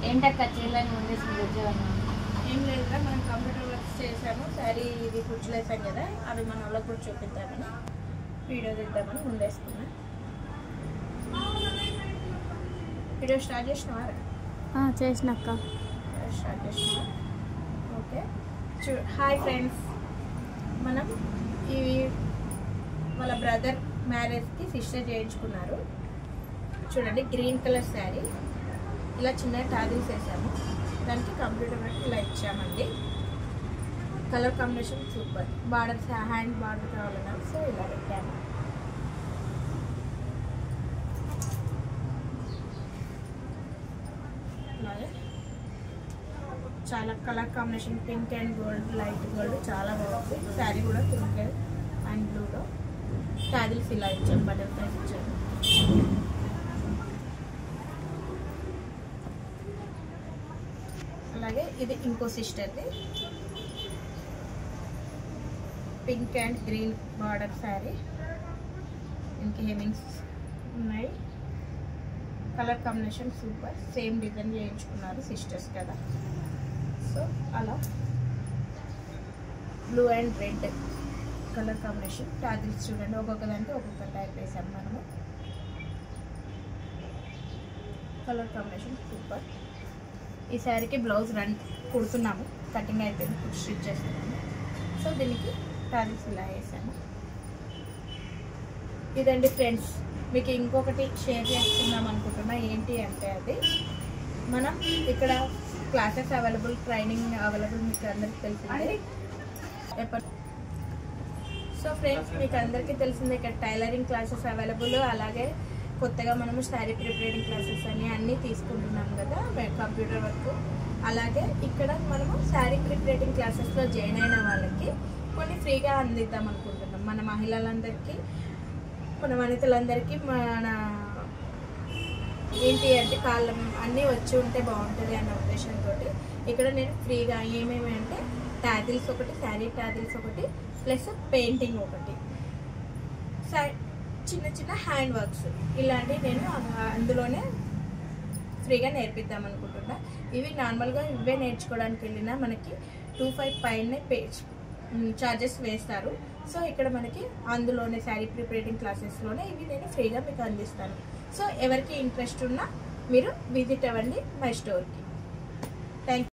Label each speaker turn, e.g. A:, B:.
A: ఏంటక్క చీరలను ముందేసి వచ్చేవన్నా?
B: ఏం లేదురా, మనం కంప్యూటర్ వర్క్ చేసాము. శారీ ఇది కుర్చీలు వేసాం కదా, అవి మన వాళ్ళకి కూడా చూపిద్దామని వీడియో తీద్దామని ముందేసుకున్నా. వీడియో స్టార్ట్ చేసినావా?
A: చేసినాక
B: స్టార్ట్ చేసినా. Okay, hi friends. మనం ఈ వాళ్ళ బ్రదర్ మ్యారేజ్కి సిస్టర్ చేయించుకున్నారు. చూడండి, గ్రీన్ కలర్ శారీ, ఇలా చిన్న టాజిల్స్ వేసాము. దానికి కంప్యూటర్ వర్క్ ఇలా ఇచ్చామండి. Colour combination super. Borders hand border కావాలన్నారు, సో ఇలా పెట్టాము. అలాగే చాలా colour combination, pink and gold, light gold, చాలా బాగుంది. శారీ కూడా పింక్ అండ్ బ్లూలో టాజిల్స్ ఇలా ఇచ్చాము, బటర్ఫ్లైస్ ఇచ్చాము. అలాగే ఇది ఇంకో సిస్టర్ది, pink and green border sari, ఇంక హెమింగ్స్ ఉన్నాయి. Colour combination super. Same design చేయించుకున్నారు సిస్టర్స్ కదా, సో అలా blue and red colour combination. Tassels చూడండి, ఒక్కొక్క దాంట్లో ఒక్కొక్క టైప్ వేసాము మనము. Colour combination super. ఈ శారీకి బ్లౌజ్ కుడుతున్నాము, కటింగ్ అయిపోయింది, ఇప్పుడు స్టిచ్ చేస్తున్నాము. సో దీనికి టాజిల్స్ ఇలా వేసాము. ఇదండి ఫ్రెండ్స్, మీకు ఇంకొకటి షేర్ చేసుకుందాం అనుకుంటున్నా. ఏంటి అంటే, అది మనం ఇక్కడ క్లాసెస్ అవైలబుల్, ట్రైనింగ్ అవైలబుల్, మీకు అందరికీ తెలిసిందే. సో ఫ్రెండ్స్, మీకు అందరికీ తెలిసిందే, ఇక్కడ టైలరింగ్ క్లాసెస్ అవైలబుల్. అలాగే కొత్తగా మనము శారీ ప్రిపరేటింగ్ క్లాసెస్ అని అన్నీ తీసుకుంటున్నాం కదా, కంప్యూటర్ వర్క్. అలాగే ఇక్కడ మనము శారీ ప్రిపరేటింగ్ క్లాసెస్లో జాయిన్ అయిన వాళ్ళకి కొన్ని ఫ్రీగా అందిద్దాం అనుకుంటున్నాం. మన మహిళలందరికీ, మన వనితలందరికీ మన ఏంటి అంటే కాళ్ళం అన్నీ వచ్చి ఉంటే బాగుంటుంది అన్న ఉద్దేశంతో ఇక్కడ నేను ఫ్రీగా ఏమేమి అంటే టాజిల్స్ ఒకటి, శారీ టాజిల్స్ ఒకటి, ప్లస్ పెయింటింగ్ ఒకటి, చిన్న చిన్న హ్యాండ్ వర్క్స్ ఇలాంటివి నేను అందులోనే ఫ్రీగా నేర్పిద్దాం అనుకుంటున్నా. ఇవి నార్మల్గా ఇవే నేర్చుకోవడానికి వెళ్ళినా మనకి 25 పైనే చార్జెస్ వేస్తారు. సో ఇక్కడ మనకి అందులోనే శారీ ప్రిపరేటింగ్ క్లాసెస్లోనే ఇవి నేను ఫ్రీగా మీకు అందిస్తాను. సో ఎవరికి ఇంట్రెస్ట్ ఉన్నా మీరు విజిట్ అవ్వండి మై స్టోర్కి. Thank you.